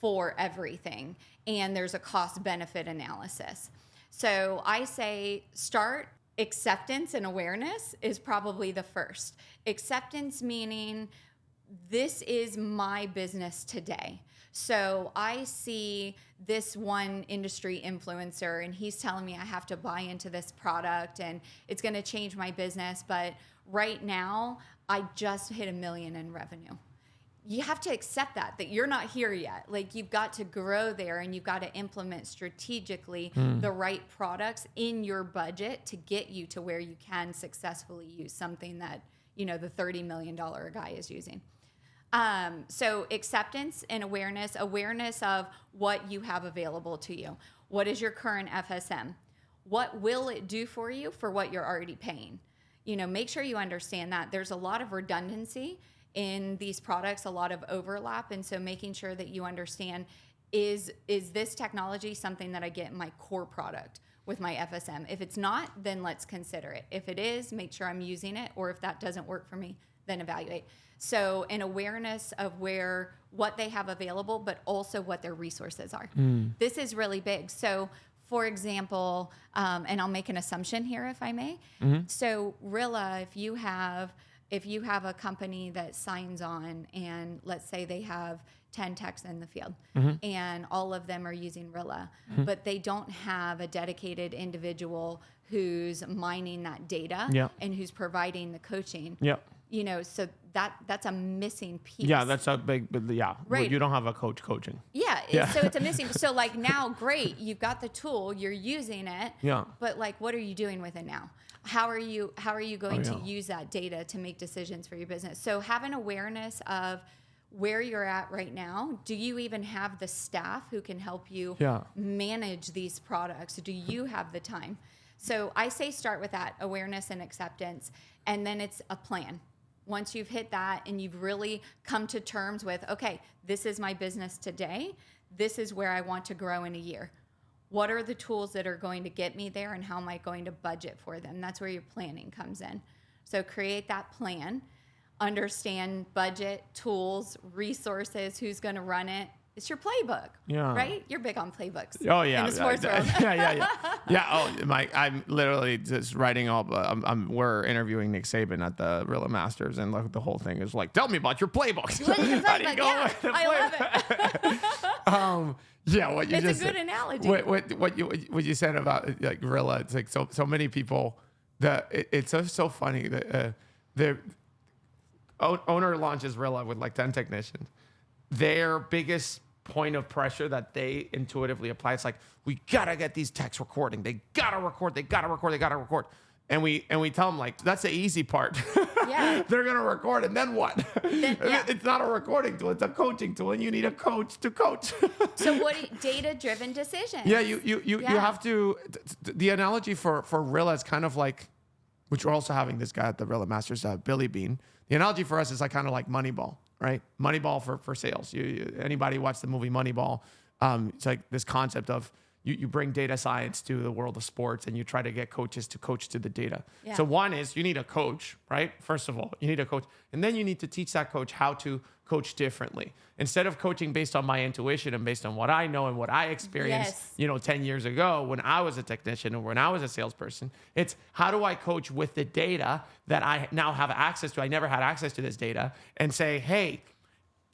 for everything, and there's a cost-benefit analysis. So I say start. Acceptance and awareness is probably the first. Acceptance meaning this is my business today. So I see this one industry influencer and he's telling me I have to buy into this product and it's going to change my business. But right now, I just hit $1 million in revenue. You have to accept that you're not here yet. Like you've got to grow there and you've got to implement strategically the right products in your budget to get you to where you can successfully use something that, the $30 million guy is using. So acceptance and awareness of what you have available to you. What is your current FSM? What will it do for you for what you're already paying? Make sure you understand that. There's a lot of redundancy in these products, a lot of overlap. And so making sure that you understand, is this technology something that I get in my core product with my FSM? If it's not, then let's consider it. If it is, make sure I'm using it. Or if that doesn't work for me, then evaluate. So an awareness of what they have available, but also what their resources are. This is really big. So for example, and I'll make an assumption here if I may. So Rilla, if you have a company that signs on and let's say they have 10 techs in the field and all of them are using Rilla, but they don't have a dedicated individual who's mining that data and who's providing the coaching. So that's a missing piece. Yeah, that's a big, right. Well, you don't have a coach coaching. So it's a missing. So like now, great, you've got the tool, you're using it. But like, what are you doing with it now? How are you going to use that data to make decisions for your business? So have an awareness of where you're at right now. Do you even have the staff who can help you manage these products? Do you have the time? So I say start with that, awareness and acceptance, and then it's a plan. Once you've hit that and you've really come to terms with, okay, this is my business today, this is where I want to grow in a year. What are the tools that are going to get me there and how am I going to budget for them? That's where your planning comes in. So create that plan, understand budget, tools, resources, who's going to run it. It's your playbook, right? You're big on playbooks. Oh yeah, in the sports world. Yeah. Oh, I'm literally just writing all. We're interviewing Nick Saban at the Rilla Masters, and the whole thing is like, tell me about your playbooks. What is your playbook? I love it. What you it's just a good analogy. What you said about like Rilla, it's like so many people that it's so funny that the owner launches Rilla with like 10 technicians. Their biggest point of pressure that they intuitively apply, it's like, we gotta get these techs recording. They gotta record. And we tell them like, that's the easy part. They're gonna record, and then what? It's not a recording tool, it's a coaching tool, and you need a coach to coach. So data-driven decisions. You have to. The analogy for Rilla is kind of like, which we're also having this guy at the Rilla Masters, Billy Bean. The analogy for us is like kind of like Moneyball. Right? Moneyball for sales. Anybody watch the movie Moneyball? It's like this concept of you bring data science to the world of sports and you try to get coaches to coach to the data. So one is you need a coach, right? First of all, you need a coach. And then you need to teach that coach how to coach differently. Instead of coaching based on my intuition and based on what I know and what I experienced, 10 years ago when I was a technician or when I was a salesperson, it's how do I coach with the data that I now have access to? I never had access to this data and say, hey,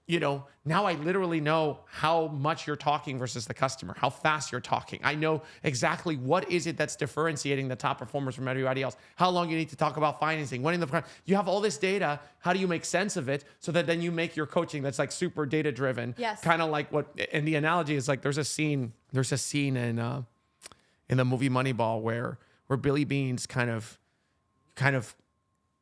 now I literally know how much you're talking versus the customer, how fast you're talking. I know exactly what is it that's differentiating the top performers from everybody else, how long you need to talk about financing, when in the, you have all this data. How do you make sense of it so that then you make your coaching that's like super data driven? Yes. Kind of like what, and the analogy is like, there's a scene in the movie Moneyball where Billy Beane's kind of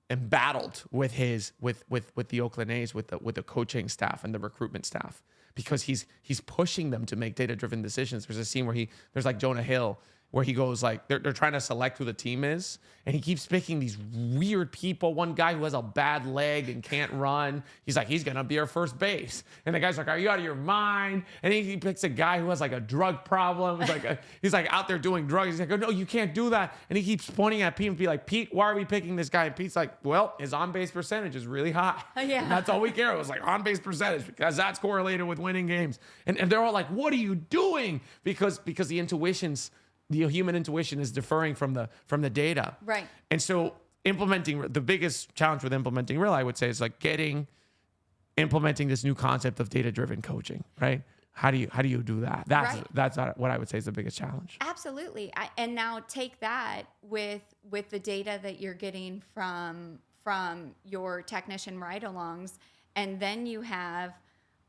embattled with the Oakland A's, with the coaching staff and the recruitment staff, because he's pushing them to make data-driven decisions. There's a scene where there's like Jonah Hill, where he goes like, they're trying to select who the team is, and he keeps picking these weird people. One guy who has a bad leg and can't run, he's like, he's gonna be our first base. And the guy's like, are you out of your mind? And he picks a guy who has like a drug problem. He's like out there doing drugs. He's like, oh, no, you can't do that. And he keeps pointing at Pete and be like, Pete, why are we picking this guy? And Pete's like, well, his on-base percentage is really high. Yeah. And that's all we care. It was like on-base percentage, because that's correlated with winning games. And they're all like, what are you doing? Because the human intuition is differing from the data. Right. And so the biggest challenge with implementing Rilla, I would say, is like implementing this new concept of data-driven coaching, right? How do you do that? That's what I would say is the biggest challenge. Absolutely. And now take that with the data that you're getting from your technician ride-alongs, and then you have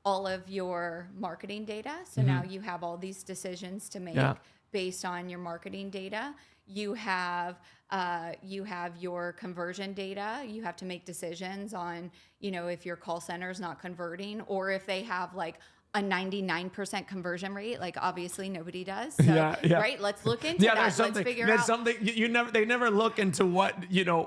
all of your marketing data. So now you have all these decisions to make based on your marketing data. You have your conversion data. You have to make decisions on, if your call center is not converting, or if they have like a 99% conversion rate, like obviously nobody does. So, right. Let's look into that. Let's figure out. Something they never look into what,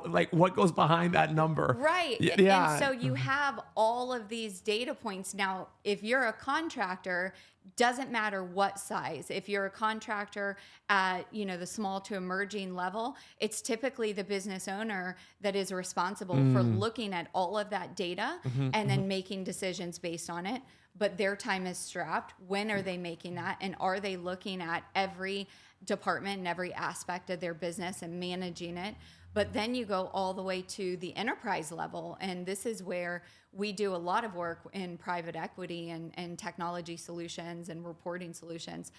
like what goes behind that number. Right. Yeah. And so you have all of these data points. Now, if you're a contractor, doesn't matter what size. If you're a contractor at, the small to emerging level, it's typically the business owner that is responsible for looking at all of that data and then making decisions based on it. But their time is strapped. When are they making that? And are they looking at every department and every aspect of their business and managing it? But then you go all the way to the enterprise level. And this is where we do a lot of work in private equity and technology solutions and reporting solutions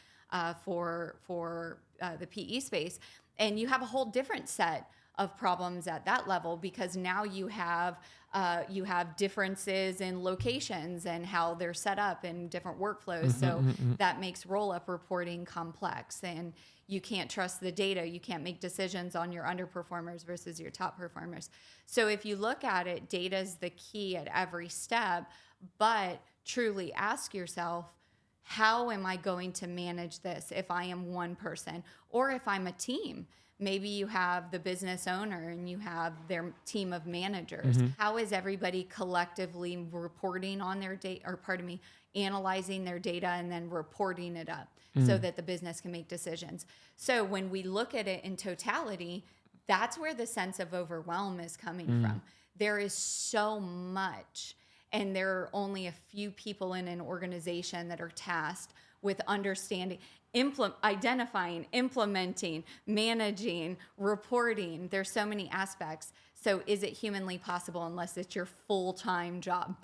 for the PE space. And you have a whole different set of problems at that level, because now you have differences in locations and how they're set up in different workflows. So that makes roll-up reporting complex, and you can't trust the data. You can't make decisions on your underperformers versus your top performers. So if you look at it, data is the key at every step, but truly ask yourself, how am I going to manage this if I am one person, or if I'm a team? Maybe you have the business owner and you have their team of managers. How is everybody collectively reporting on their data, analyzing their data and then reporting it up so that the business can make decisions? So when we look at it in totality, that's where the sense of overwhelm is coming from. There is so much, and there are only a few people in an organization that are tasked with understanding, identifying, implementing, managing, reporting. There's so many aspects. So is it humanly possible unless it's your full-time job?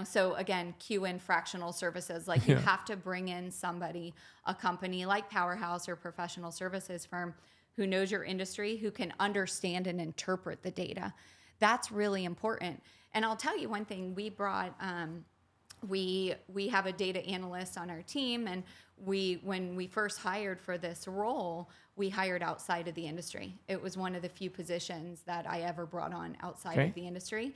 So again, cue in fractional services. Like you have to bring in somebody, a company like Powerhouse or professional services firm who knows your industry, who can understand and interpret the data. That's really important. And I'll tell you one thing, we brought, we have a data analyst on our team, and when we first hired for this role, we hired outside of the industry. It was one of the few positions that I ever brought on outside of the industry.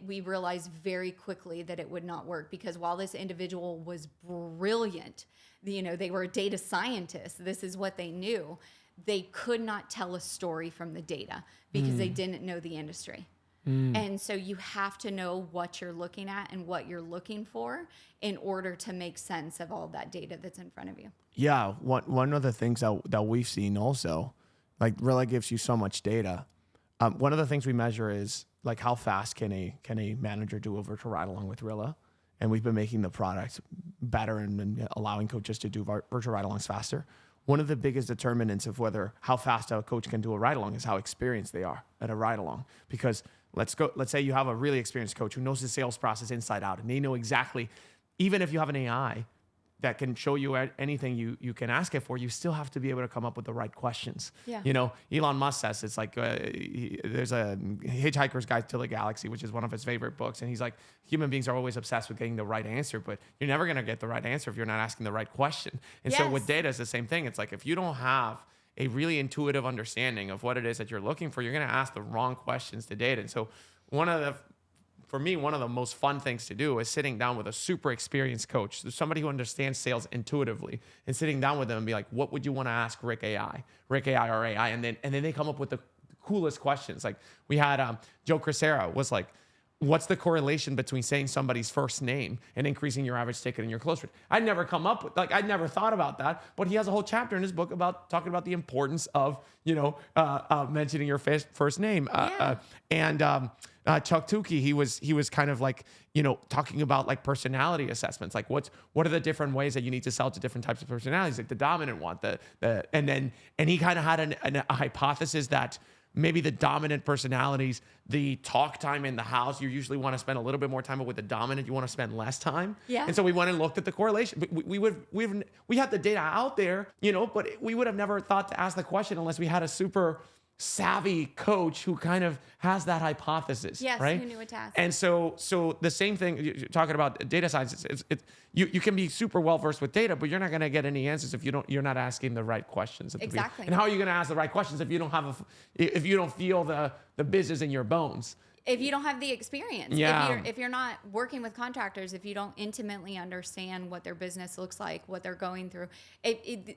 We realized very quickly that it would not work, because while this individual was brilliant, they were a data scientist, this is what they knew, they could not tell a story from the data because they didn't know the industry. And so you have to know what you're looking at and what you're looking for in order to make sense of all that data that's in front of you. Yeah, one of the things that we've seen also, like Rilla gives you so much data. One of the things we measure is like how fast can a manager do a virtual ride along with Rilla, and we've been making the product better and allowing coaches to do virtual ride alongs faster. one of the biggest determinants of how fast a coach can do a ride along is how experienced they are at a ride along. Because let's say you have a really experienced coach who knows the sales process inside out, and they know exactly, even if you have an AI that can show you anything you can ask it for, you still have to be able to come up with the right questions. Yeah. Elon Musk says it's like there's a Hitchhiker's Guide to the Galaxy, which is one of his favorite books, and he's like, human beings are always obsessed with getting the right answer, but you're never gonna get the right answer if you're not asking the right question. And so with data, it's the same thing. It's like if you don't have a really intuitive understanding of what it is that you're looking for, you're gonna ask the wrong questions to data. And so for me, one of the most fun things to do is sitting down with a super experienced coach, somebody who understands sales intuitively, and sitting down with them and be like, what would you want to ask Rick AI or AI? And then they come up with the coolest questions. Like we had Joe Crisera was like, what's the correlation between saying somebody's first name and increasing your average ticket and your close rate? I'd never come up with, I'd never thought about that, but he has a whole chapter in his book about talking about the importance of, mentioning your first name. Chuck Tukey, he was kind of like, talking about like personality assessments. Like what are the different ways that you need to sell to different types of personalities? Like the dominant one, and he kind of had a hypothesis that maybe the dominant personalities, the talk time in the house, you usually want to spend a little bit more time, but with the dominant, you want to spend less time. Yeah. And so we went and looked at the correlation. We had the data out there, but we would have never thought to ask the question unless we had a super savvy coach who kind of has that hypothesis. Yes, right? Who knew what to ask. And so the same thing, you're talking about data science, you can be super well versed with data, but you're not going to get any answers if you're not asking the right questions at the beginning. Exactly. And how are you going to ask the right questions if you don't feel the business in your bones? If you don't have the experience, Yeah. if you're not working with contractors, if you don't intimately understand what their business looks like, what they're going through,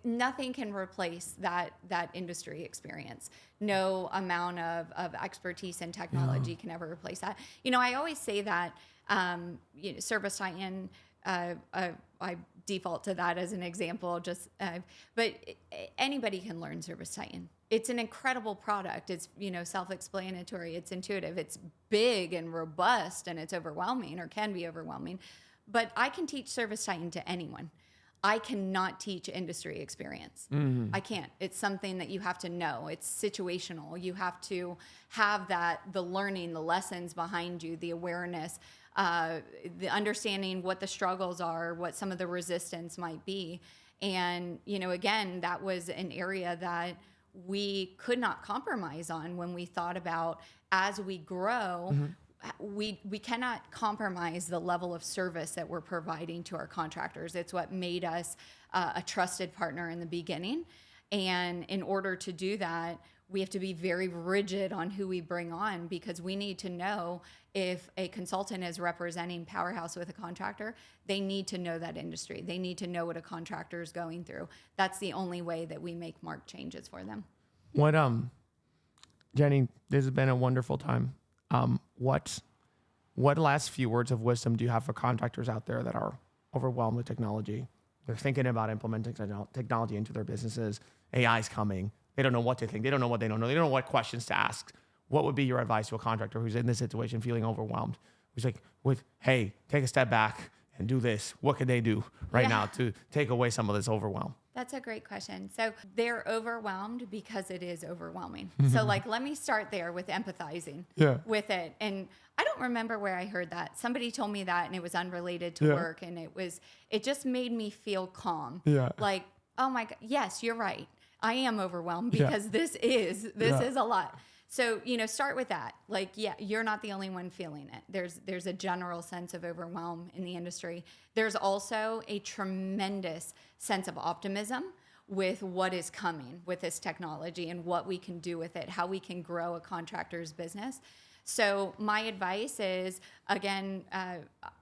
nothing can replace that industry experience. No amount of expertise and technology can ever replace that. I always say that Service Titan, I default to that as an example, but anybody can learn Service Titan. It's an incredible product. It's, self-explanatory. It's intuitive. It's big and robust, and it's overwhelming, or can be overwhelming. But I can teach Service Titan to anyone. I cannot teach industry experience. Mm-hmm. I can't. It's something that you have to know. It's situational. You have to have the learning, the lessons behind you, the awareness, the understanding what the struggles are, what some of the resistance might be. And, again, that was an area that we could not compromise on when we thought about, as we grow, we cannot compromise the level of service that we're providing to our contractors. It's what made us a trusted partner in the beginning. And in order to do that, we have to be very rigid on who we bring on, because we need to know if a consultant is representing Powerhouse with a contractor, they need to know that industry. They need to know what a contractor is going through. That's the only way that we make marked changes for them. Jenny, this has been a wonderful time. What last few words of wisdom do you have for contractors out there that are overwhelmed with technology? They're thinking about implementing technology into their businesses. AI's coming. They don't know what to think. They don't know what they don't know. They don't know what questions to ask. What would be your advice to a contractor who's in this situation feeling overwhelmed? Who's like, hey, take a step back and do this. What can they do right now to take away some of this overwhelm? That's a great question. So they're overwhelmed because it is overwhelming. So let me start there with empathizing with it. And I don't remember where I heard that. Somebody told me that, and it was unrelated to work. And it just made me feel calm. Yeah. Like, oh my God, yes, you're right. I am overwhelmed because this is a lot. So, start with that. Like, you're not the only one feeling it. There's a general sense of overwhelm in the industry. There's also a tremendous sense of optimism with what is coming with this technology and what we can do with it, how we can grow a contractor's business. So my advice is, again,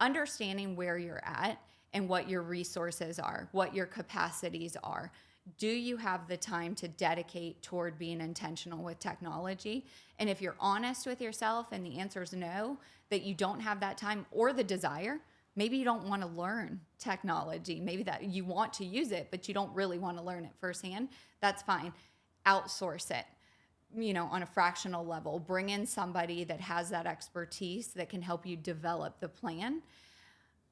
understanding where you're at and what your resources are, what your capacities are. Do you have the time to dedicate toward being intentional with technology? And if you're honest with yourself and the answer is no, that you don't have that time or the desire, maybe you don't want to learn technology. Maybe that you want to use it, but you don't really want to learn it firsthand. That's fine. Outsource it, on a fractional level. Bring in somebody that has that expertise that can help you develop the plan.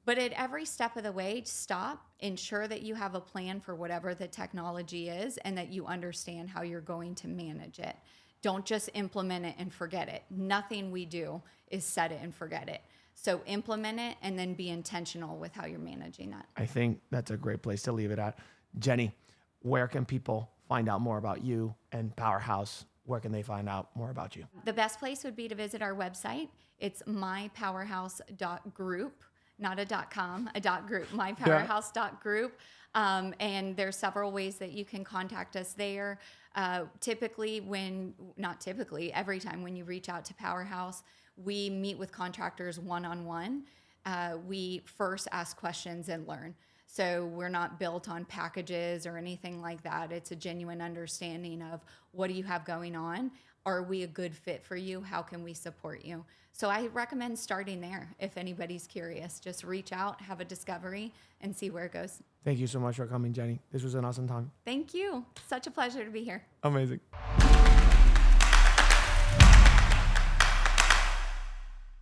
But at every step of the way, stop, ensure that you have a plan for whatever the technology is and that you understand how you're going to manage it. Don't just implement it and forget it. Nothing we do is set it and forget it. So implement it and then be intentional with how you're managing that. I think that's a great place to leave it at. Jenny, where can people find out more about you and Powerhouse? Where can they find out more about you? The best place would be to visit our website. It's mypowerhouse.group, not a .com, a .group, mypowerhouse.group. And there's several ways that you can contact us there. Every time when you reach out to Powerhouse, we meet with contractors one-on-one. We first ask questions and learn. So we're not built on packages or anything like that. It's a genuine understanding of what do you have going on? Are we a good fit for you? How can we support you? So I recommend starting there. If anybody's curious, just reach out, have a discovery, and see where it goes. Thank you so much for coming, Jenny. This was an awesome time. Thank you. Such a pleasure to be here. Amazing.